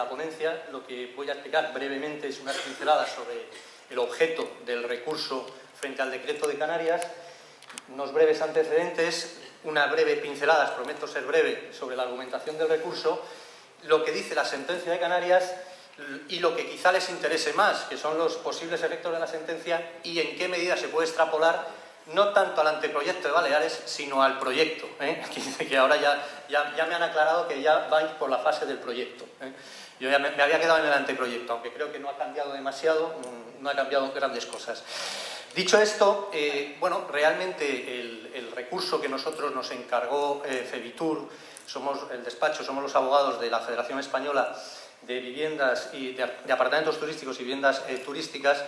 la ponencia. Lo que voy a explicar brevemente es unas pinceladas sobre el objeto del recurso frente al decreto de Canarias, unos breves antecedentes, unas breves pinceladas, prometo ser breve, sobre la argumentación del recurso, lo que dice la sentencia de Canarias y lo que quizá les interese más, que son los posibles efectos de la sentencia y en qué medida se puede extrapolar no tanto al anteproyecto de Baleares, sino al proyecto, que ahora ya me han aclarado que ya vais por la fase del proyecto. Yo ya me había quedado en el anteproyecto, aunque creo que no ha cambiado demasiado, no ha cambiado grandes cosas. Dicho esto, bueno, realmente el recurso que nosotros nos encargó Fevitur, somos el despacho, somos los abogados de la Federación Española de Viviendas y de Apartamentos Turísticos y Viviendas Turísticas,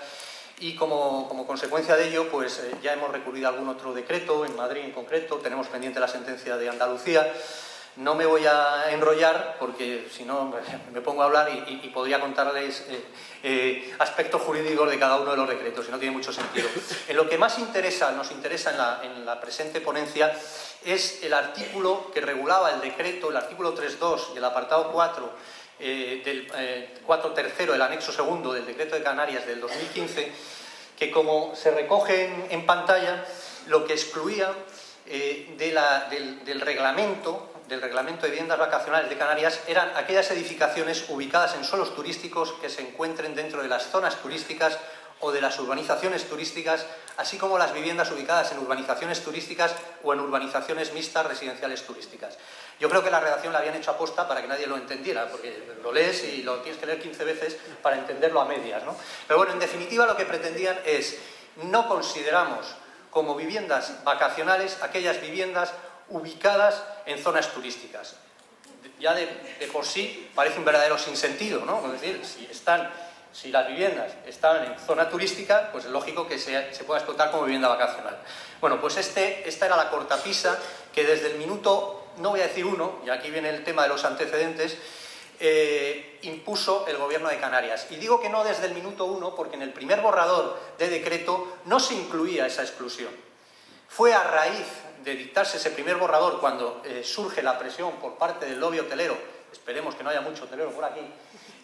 y como consecuencia de ello, pues ya hemos recurrido a algún otro decreto, en Madrid en concreto, tenemos pendiente la sentencia de Andalucía. No me voy a enrollar porque si no me pongo a hablar y podría contarles aspectos jurídicos de cada uno de los decretos y no tiene mucho sentido. En lo que más nos interesa en la presente ponencia es el artículo que regulaba el decreto, el artículo 3.2 y el apartado 4 del 4.3 del anexo segundo del decreto de Canarias del 2015, que como se recoge en pantalla, lo que excluía del reglamento de viviendas vacacionales de Canarias eran aquellas edificaciones ubicadas en suelos turísticos que se encuentren dentro de las zonas turísticas o de las urbanizaciones turísticas, así como las viviendas ubicadas en urbanizaciones turísticas o en urbanizaciones mixtas residenciales turísticas. Yo creo que la redacción la habían hecho aposta para que nadie lo entendiera, porque lo lees y lo tienes que leer 15 veces para entenderlo a medias, ¿no? Pero bueno, en definitiva lo que pretendían es: no consideramos como viviendas vacacionales aquellas viviendas ubicadas en zonas turísticas. Ya de por sí parece un verdadero sinsentido, ¿no? Es decir, si las viviendas están en zona turística, pues es lógico que se pueda explotar como vivienda vacacional. Bueno, pues esta era la cortapisa que desde el minuto, no voy a decir 1, y aquí viene el tema de los antecedentes, impuso el Gobierno de Canarias. Y digo que no desde el minuto 1 porque en el primer borrador de decreto no se incluía esa exclusión. Fue a raíz de dictarse ese primer borrador cuando surge la presión por parte del lobby hotelero, esperemos que no haya mucho hotelero por aquí,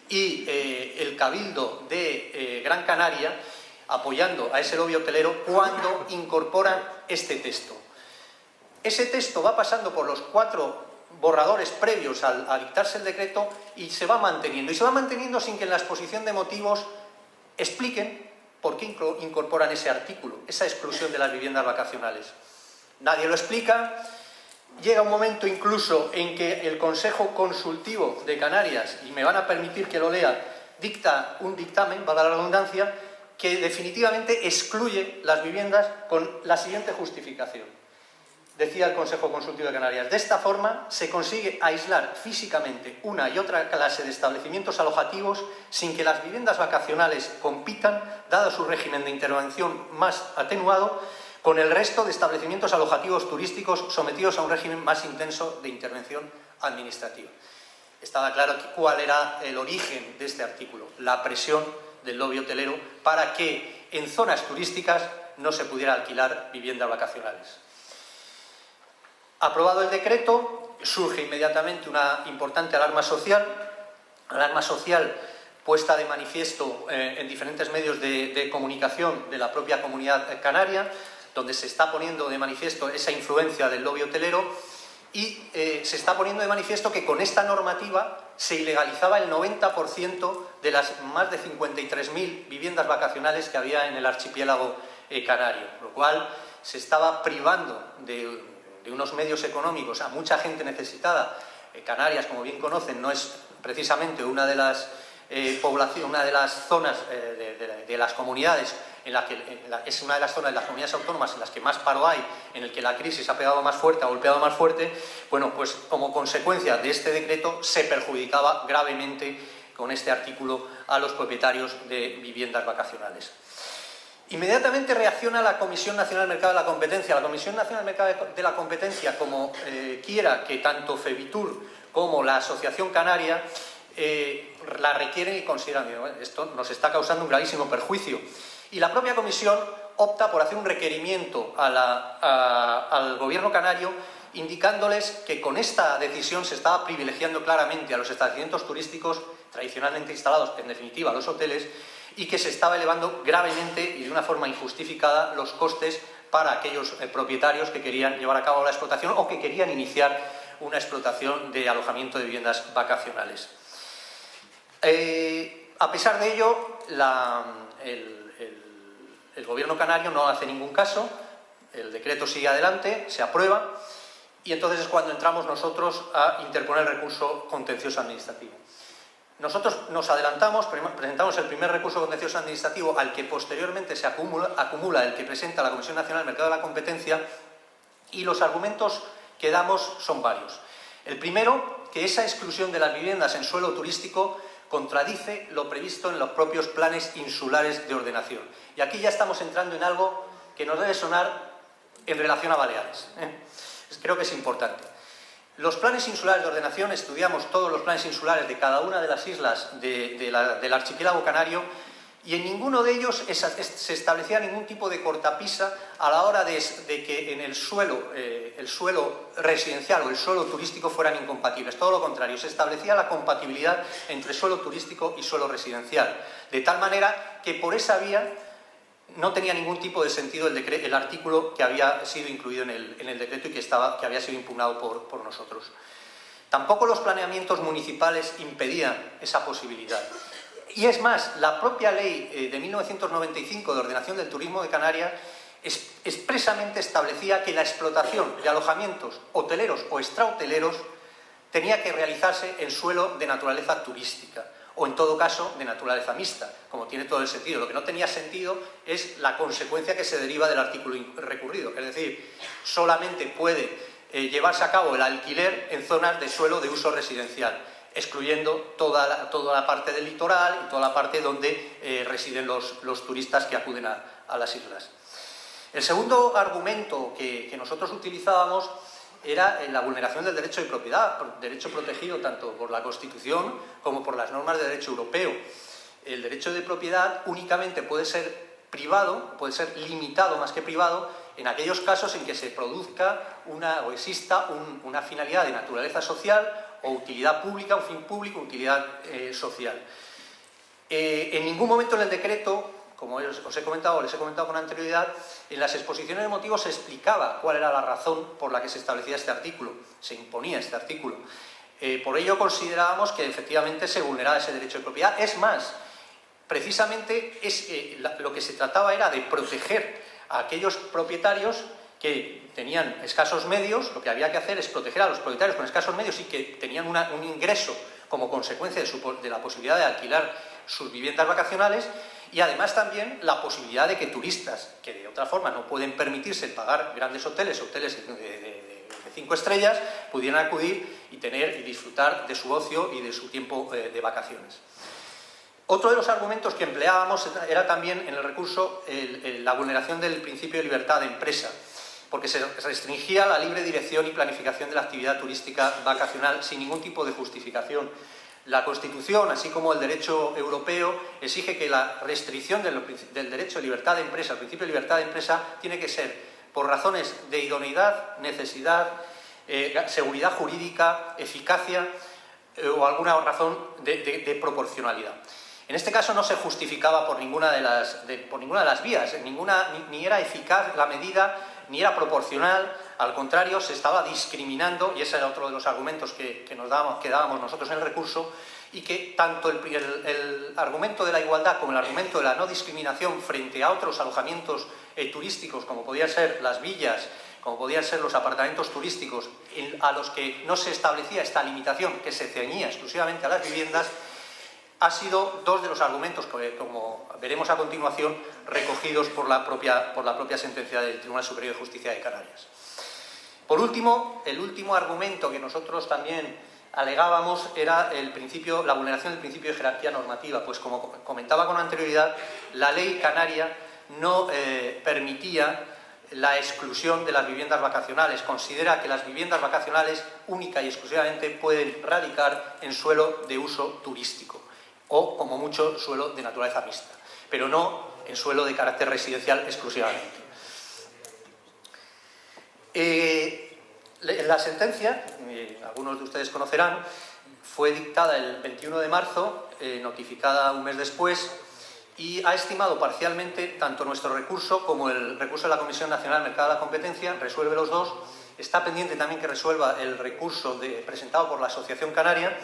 y el Cabildo de Gran Canaria, apoyando a ese lobby hotelero, cuando incorporan este texto. Ese texto va pasando por los 4 borradores previos a dictarse el decreto y se va manteniendo. Y se va manteniendo sin que en la exposición de motivos expliquen por qué incorporan ese artículo, esa exclusión de las viviendas vacacionales. Nadie lo explica. Llega un momento incluso en que el Consejo Consultivo de Canarias, y me van a permitir que lo lea, dicta un dictamen, valga la redundancia, que definitivamente excluye las viviendas con la siguiente justificación. Decía el Consejo Consultivo de Canarias: de esta forma se consigue aislar físicamente una y otra clase de establecimientos alojativos sin que las viviendas vacacionales compitan, dado su régimen de intervención más atenuado, con el resto de establecimientos alojativos turísticos sometidos a un régimen más intenso de intervención administrativa. Estaba claro cuál era el origen de este artículo: la presión del lobby hotelero para que en zonas turísticas no se pudiera alquilar viviendas vacacionales. Aprobado el decreto, surge inmediatamente una importante alarma social puesta de manifiesto en diferentes medios de comunicación de la propia comunidad canaria, donde se está poniendo de manifiesto esa influencia del lobby hotelero y se está poniendo de manifiesto que con esta normativa se ilegalizaba el 90% de las más de 53.000 viviendas vacacionales que había en el archipiélago canario, lo cual se estaba privando de unos medios económicos a mucha gente necesitada. Canarias, como bien conocen, no es precisamente una de las zonas de las comunidades es una de las zonas de las comunidades autónomas en las que más paro hay, en el que la crisis ha pegado más fuerte, ha golpeado más fuerte. Bueno, pues como consecuencia de este decreto se perjudicaba gravemente con este artículo a los propietarios de viviendas vacacionales. Inmediatamente reacciona la Comisión Nacional del Mercado de la Competencia. La Comisión Nacional del Mercado de la Competencia, como quiera que tanto Fevitur como la Asociación Canaria la requieren y consideran que esto nos está causando un gravísimo perjuicio. Y la propia Comisión opta por hacer un requerimiento al gobierno canario, indicándoles que con esta decisión se estaba privilegiando claramente a los establecimientos turísticos tradicionalmente instalados, en definitiva los hoteles, y que se estaba elevando gravemente y de una forma injustificada los costes para aquellos propietarios que querían llevar a cabo la explotación o que querían iniciar una explotación de alojamiento de viviendas vacacionales. A pesar de ello, el gobierno canario no hace ningún caso, el decreto sigue adelante, se aprueba, y entonces es cuando entramos nosotros a interponer el recurso contencioso administrativo. Nosotros nos adelantamos, presentamos el primer recurso contencioso administrativo, al que posteriormente se acumula el que presenta la Comisión Nacional del Mercado de la Competencia, y los argumentos que damos son varios. El primero, que esa exclusión de las viviendas en suelo turístico contradice lo previsto en los propios planes insulares de ordenación. Y aquí ya estamos entrando en algo que nos debe sonar en relación a Baleares. Creo que es importante. Los planes insulares de ordenación, estudiamos todos los planes insulares de cada una de las islas del archipiélago canario, y en ninguno de ellos se establecía ningún tipo de cortapisa a la hora de que en el suelo residencial o el suelo turístico fueran incompatibles. Todo lo contrario, se establecía la compatibilidad entre suelo turístico y suelo residencial, de tal manera que por esa vía no tenía ningún tipo de sentido el artículo que había sido incluido en el decreto y que había sido impugnado por nosotros. Tampoco los planeamientos municipales impedían esa posibilidad. Y es más, la propia ley de 1995 de ordenación del turismo de Canarias expresamente establecía que la explotación de alojamientos hoteleros o extrahoteleros tenía que realizarse en suelo de naturaleza turística, o en todo caso de naturaleza mixta, como tiene todo el sentido. Lo que no tenía sentido es la consecuencia que se deriva del artículo recurrido, es decir, solamente puede llevarse a cabo el alquiler en zonas de suelo de uso residencial, excluyendo toda la parte del litoral y toda la parte donde residen los turistas que acuden a las islas. El segundo argumento que nosotros utilizábamos era la vulneración del derecho de propiedad, derecho protegido tanto por la Constitución como por las normas de derecho europeo. El derecho de propiedad únicamente puede ser privado, puede ser limitado más que privado, en aquellos casos en que se produzca o exista una finalidad de naturaleza social o utilidad pública, un fin público, utilidad social. En ningún momento en el decreto, como os he comentado, les he comentado con anterioridad, en las exposiciones de motivos se explicaba cuál era la razón por la que se establecía este artículo, se imponía este artículo. Por ello considerábamos que efectivamente se vulneraba ese derecho de propiedad. Es más, precisamente lo que se trataba era de proteger a aquellos propietarios que tenían escasos medios. Lo que había que hacer es proteger a los propietarios con escasos medios y que tenían un ingreso como consecuencia de la posibilidad de alquilar sus viviendas vacacionales, y además también la posibilidad de que turistas que de otra forma no pueden permitirse pagar grandes hoteles de 5 estrellas, pudieran acudir y disfrutar de su ocio y de su tiempo de vacaciones. Otro de los argumentos que empleábamos era también en el recurso la vulneración del principio de libertad de empresa, porque se restringía la libre dirección y planificación de la actividad turística vacacional sin ningún tipo de justificación. La Constitución, así como el derecho europeo, exige que la restricción del derecho de libertad de empresa, el principio de libertad de empresa, tiene que ser por razones de idoneidad, necesidad, seguridad jurídica, eficacia o alguna razón de proporcionalidad. En este caso no se justificaba por ninguna de las vías, ni era eficaz la medida, ni era proporcional. Al contrario, se estaba discriminando, y ese era otro de los argumentos que dábamos nosotros en el recurso, y que tanto el argumento de la igualdad como el argumento de la no discriminación frente a otros alojamientos turísticos, como podían ser las villas, como podían ser los apartamentos turísticos, a los que no se establecía esta limitación, que se ceñía exclusivamente a las viviendas, ha sido dos de los argumentos que, como veremos a continuación, recogidos por la propia sentencia del Tribunal Superior de Justicia de Canarias. Por último, el último argumento que nosotros también alegábamos era la vulneración del principio de jerarquía normativa, pues como comentaba con anterioridad, la ley canaria no permitía la exclusión de las viviendas vacacionales. Considera que las viviendas vacacionales única y exclusivamente pueden radicar en suelo de uso turístico o, como mucho, suelo de naturaleza mixta, pero no en suelo de carácter residencial exclusivamente. La sentencia, algunos de ustedes conocerán, fue dictada el 21 de marzo, notificada un mes después, y ha estimado parcialmente tanto nuestro recurso como el recurso de la Comisión Nacional del Mercado de la Competencia, resuelve los dos. Está pendiente también que resuelva el recurso presentado por la Asociación Canaria,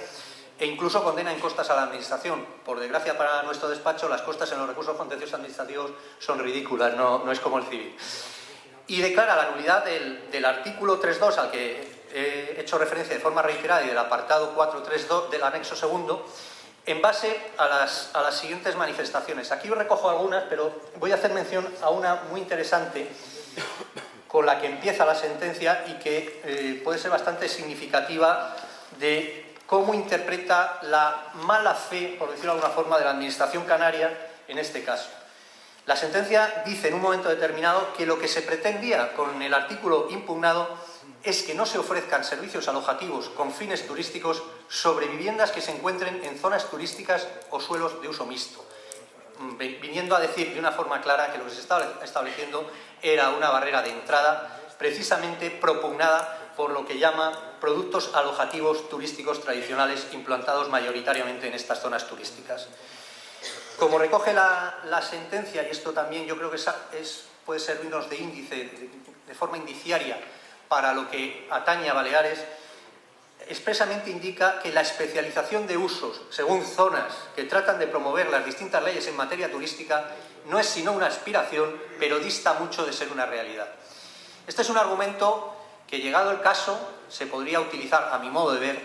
e incluso condena en costas a la Administración. Por desgracia para nuestro despacho, las costas en los recursos contenciosos administrativos son ridículas, no es como el civil. Y declara la nulidad del artículo 3.2 al que he hecho referencia de forma reiterada y del apartado 4.3.2 del anexo segundo, en base a las siguientes manifestaciones. Aquí os recojo algunas, pero voy a hacer mención a una muy interesante con la que empieza la sentencia y que puede ser bastante significativa de cómo interpreta la mala fe, por decirlo de alguna forma, de la Administración canaria en este caso. La sentencia dice en un momento determinado que lo que se pretendía con el artículo impugnado es que no se ofrezcan servicios alojativos con fines turísticos sobre viviendas que se encuentren en zonas turísticas o suelos de uso mixto, viniendo a decir de una forma clara que lo que se estaba estableciendo era una barrera de entrada precisamente propugnada por lo que llama productos alojativos turísticos tradicionales implantados mayoritariamente en estas zonas turísticas. Como recoge la sentencia, y esto también yo creo que puede servirnos de índice, de forma indiciaria para lo que atañe a Baleares, expresamente indica que la especialización de usos según zonas que tratan de promover las distintas leyes en materia turística no es sino una aspiración, pero dista mucho de ser una realidad. Este es un argumento que, llegado el caso, se podría utilizar, a mi modo de ver,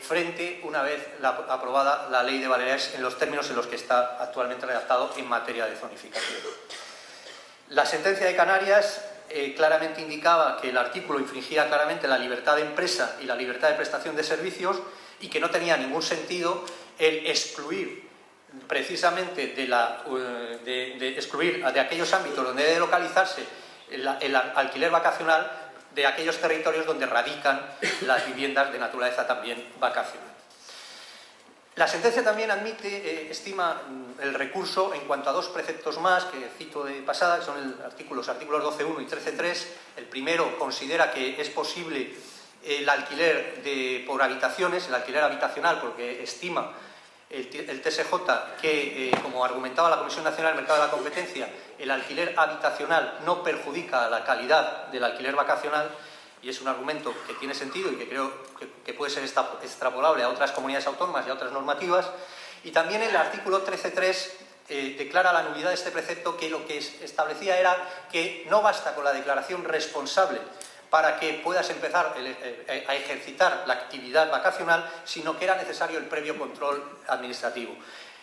frente, una vez aprobada la ley de Baleares, en los términos en los que está actualmente redactado en materia de zonificación. La sentencia de Canarias claramente indicaba que el artículo infringía claramente la libertad de empresa y la libertad de prestación de servicios y que no tenía ningún sentido el excluir precisamente de aquellos ámbitos donde debe localizarse el alquiler vacacional de aquellos territorios donde radican las viviendas de naturaleza también vacacional. La sentencia también estima el recurso en cuanto a dos preceptos más que cito de pasada, que son los artículos 12.1 y 13.3. El primero considera que es posible el alquiler por habitaciones, el alquiler habitacional, porque estima el TSJ que, como argumentaba la Comisión Nacional del Mercado de la Competencia, el alquiler habitacional no perjudica la calidad del alquiler vacacional, y es un argumento que tiene sentido y que creo que puede ser extrapolable a otras comunidades autónomas y a otras normativas. Y también el artículo 13.3 declara la nulidad de este precepto, que lo que establecía era que no basta con la declaración responsable para que puedas empezar a ejercitar la actividad vacacional, sino que era necesario el previo control administrativo.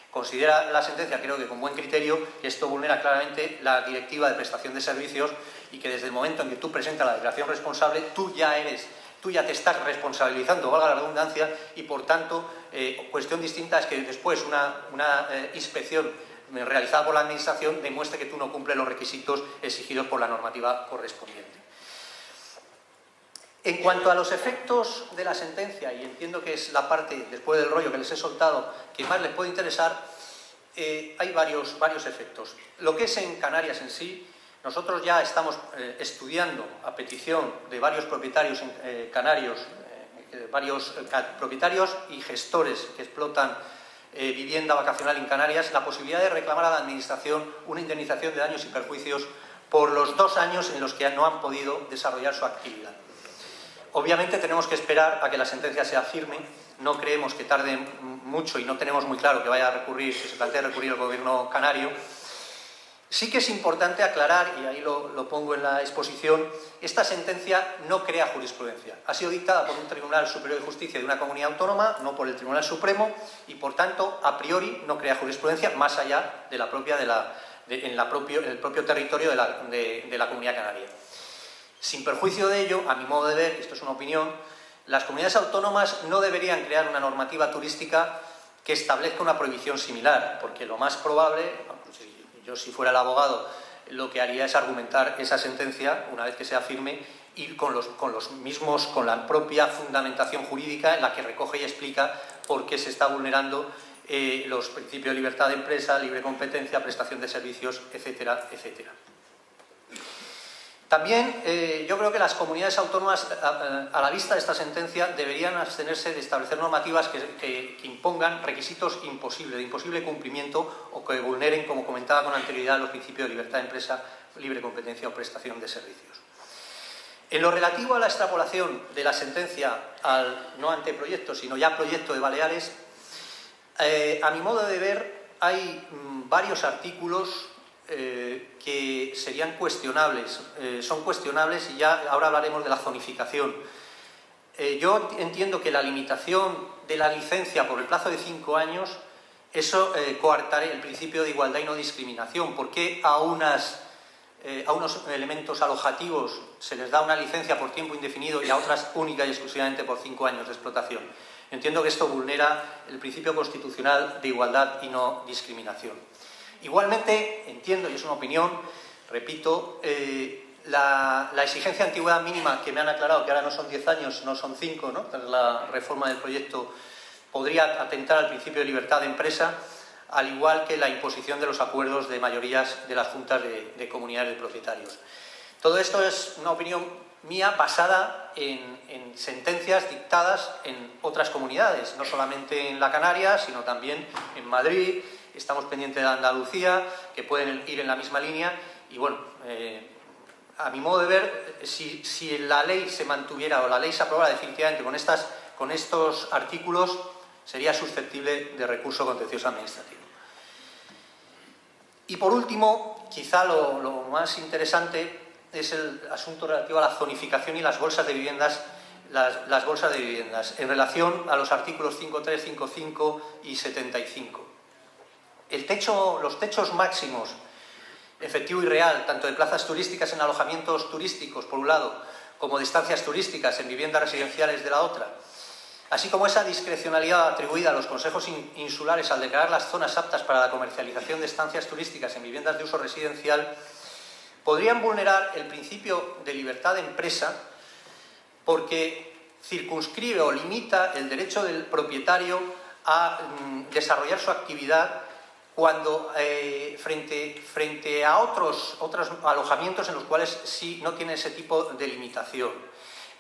Considera la sentencia, creo que con buen criterio, que esto vulnera claramente la Directiva de Prestación de Servicios y que desde el momento en que tú presentas la declaración responsable, tú ya te estás responsabilizando, valga la redundancia, y por tanto, cuestión distinta es que después una inspección realizada por la Administración demuestre que tú no cumples los requisitos exigidos por la normativa correspondiente. En cuanto a los efectos de la sentencia, y entiendo que es la parte, después del rollo que les he soltado, que más les puede interesar, hay varios efectos. Lo que es en Canarias en sí, nosotros ya estamos estudiando, a petición de varios propietarios canarios, varios propietarios y gestores que explotan vivienda vacacional en Canarias, la posibilidad de reclamar a la Administración una indemnización de daños y perjuicios por los 2 años en los que no han podido desarrollar su actividad. Obviamente tenemos que esperar a que la sentencia sea firme, no creemos que tarde mucho y no tenemos muy claro que vaya a recurrir, que se plantee recurrir el Gobierno canario. Sí que es importante aclarar, y ahí lo pongo en la exposición, esta sentencia no crea jurisprudencia. Ha sido dictada por un Tribunal Superior de Justicia de una comunidad autónoma, no por el Tribunal Supremo, y por tanto, a priori, no crea jurisprudencia más allá de la propia en el propio territorio de la Comunidad Canaria. Sin perjuicio de ello, a mi modo de ver, esto es una opinión, las comunidades autónomas no deberían crear una normativa turística que establezca una prohibición similar, porque lo más probable, yo si fuera el abogado, lo que haría es argumentar esa sentencia, una vez que sea firme, y con la propia fundamentación jurídica en la que recoge y explica por qué se está vulnerando los principios de libertad de empresa, libre competencia, prestación de servicios, etcétera, etcétera. También yo creo que las comunidades autónomas, a la vista de esta sentencia, deberían abstenerse de establecer normativas que impongan requisitos imposibles, de imposible cumplimiento o que vulneren, como comentaba con anterioridad, los principios de libertad de empresa, libre competencia o prestación de servicios. En lo relativo a la extrapolación de la sentencia al no anteproyecto, sino ya proyecto de Baleares, a mi modo de ver, hay varios artículos que serían cuestionables, son cuestionables y ya ahora hablaremos de la zonificación. Yo entiendo que la limitación de la licencia por el plazo de 5 años, eso coartaría el principio de igualdad y no discriminación. ¿Por qué a unos elementos alojativos se les da una licencia por tiempo indefinido y a otras única y exclusivamente por 5 años de explotación? Entiendo que esto vulnera el principio constitucional de igualdad y no discriminación. Igualmente, entiendo, y es una opinión, repito, la exigencia de antigüedad mínima que me han aclarado, que ahora no son 10 años, no son 5, ¿no? Tras la reforma del proyecto, podría atentar al principio de libertad de empresa, al igual que la imposición de los acuerdos de mayorías de las juntas de comunidades de propietarios. Todo esto es una opinión mía basada en sentencias dictadas en otras comunidades, no solamente en la Canaria, sino también en Madrid. Estamos pendientes de Andalucía, que pueden ir en la misma línea. Y bueno, a mi modo de ver, si la ley se mantuviera o la ley se aprobara definitivamente con estos artículos, sería susceptible de recurso contencioso administrativo. Y por último, quizá lo más interesante es el asunto relativo a la zonificación y las bolsas de viviendas, las bolsas de viviendas, en relación a los artículos 5.3, 5.5 y 75. Los techos máximos, efectivo y real, tanto de plazas turísticas en alojamientos turísticos, por un lado, como de estancias turísticas en viviendas residenciales de la otra, así como esa discrecionalidad atribuida a los consejos insulares al declarar las zonas aptas para la comercialización de estancias turísticas en viviendas de uso residencial, podrían vulnerar el principio de libertad de empresa porque circunscribe o limita el derecho del propietario a desarrollar su actividad cuando frente a otros alojamientos en los cuales sí no tiene ese tipo de limitación.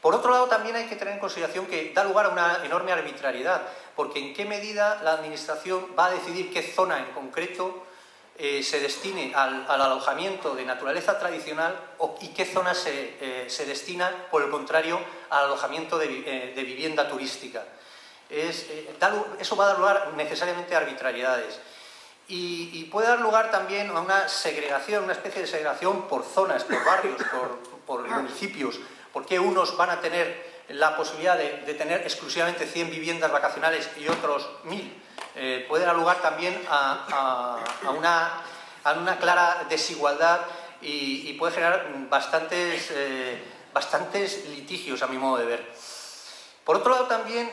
Por otro lado, también hay que tener en consideración que da lugar a una enorme arbitrariedad, porque en qué medida la Administración va a decidir qué zona en concreto se destine al alojamiento de naturaleza tradicional y qué zona se destina, por el contrario, al alojamiento de vivienda turística. Eso va a dar lugar necesariamente a arbitrariedades. Y puede dar lugar también a una segregación, una especie de segregación por zonas, por barrios, por municipios. ¿Por qué unos van a tener la posibilidad de tener exclusivamente 100 viviendas vacacionales y otros 1000? Puede dar lugar también a una clara desigualdad y puede generar bastantes litigios, a mi modo de ver. Por otro lado, también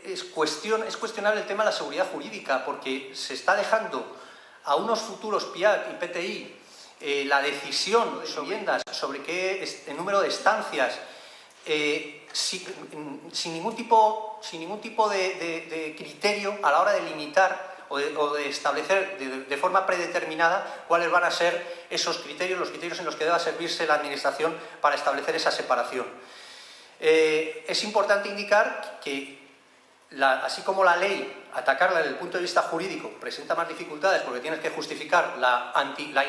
es cuestionable el tema de la seguridad jurídica, porque se está dejando a unos futuros PIAC y PTI la decisión de viviendas sobre qué número de estancias, sin ningún tipo de criterio a la hora de limitar o de establecer de forma predeterminada cuáles van a ser esos criterios, los criterios en los que deba servirse la Administración para establecer esa separación. Es importante indicar que, así como la ley, atacarla desde el punto de vista jurídico presenta más dificultades porque tienes que justificar la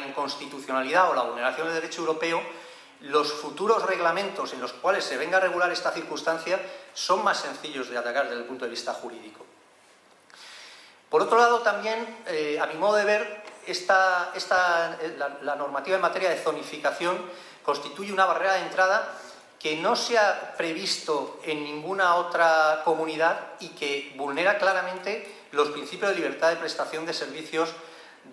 inconstitucionalidad o la vulneración del derecho europeo, los futuros reglamentos en los cuales se venga a regular esta circunstancia son más sencillos de atacar desde el punto de vista jurídico. Por otro lado, también, a mi modo de ver, la normativa en materia de zonificación constituye una barrera de entrada que no se ha previsto en ninguna otra comunidad y que vulnera claramente los principios de libertad de prestación de servicios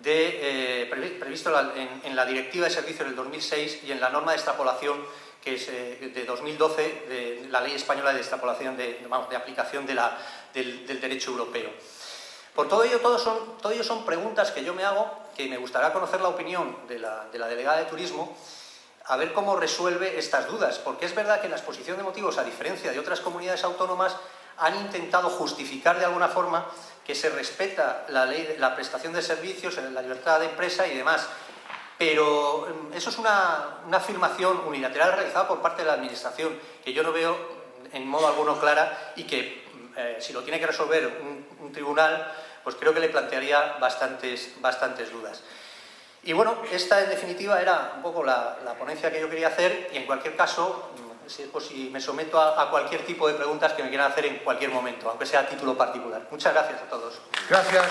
previsto en la Directiva de Servicios del 2006 y en la norma de extrapolación que es de 2012, de la Ley Española de extrapolación de aplicación del derecho europeo. Por todo ello son preguntas que yo me hago, que me gustaría conocer la opinión de la delegada de Turismo, a ver cómo resuelve estas dudas, porque es verdad que en la exposición de motivos, a diferencia de otras comunidades autónomas, han intentado justificar de alguna forma que se respeta la ley, la prestación de servicios, la libertad de empresa y demás. Pero eso es una afirmación unilateral realizada por parte de la Administración, que yo no veo en modo alguno clara y que, si lo tiene que resolver un tribunal, pues creo que le plantearía bastantes dudas. Y bueno, esta en definitiva era un poco la ponencia que yo quería hacer y en cualquier caso, si me someto a cualquier tipo de preguntas que me quieran hacer en cualquier momento, aunque sea a título particular. Muchas gracias a todos. Gracias.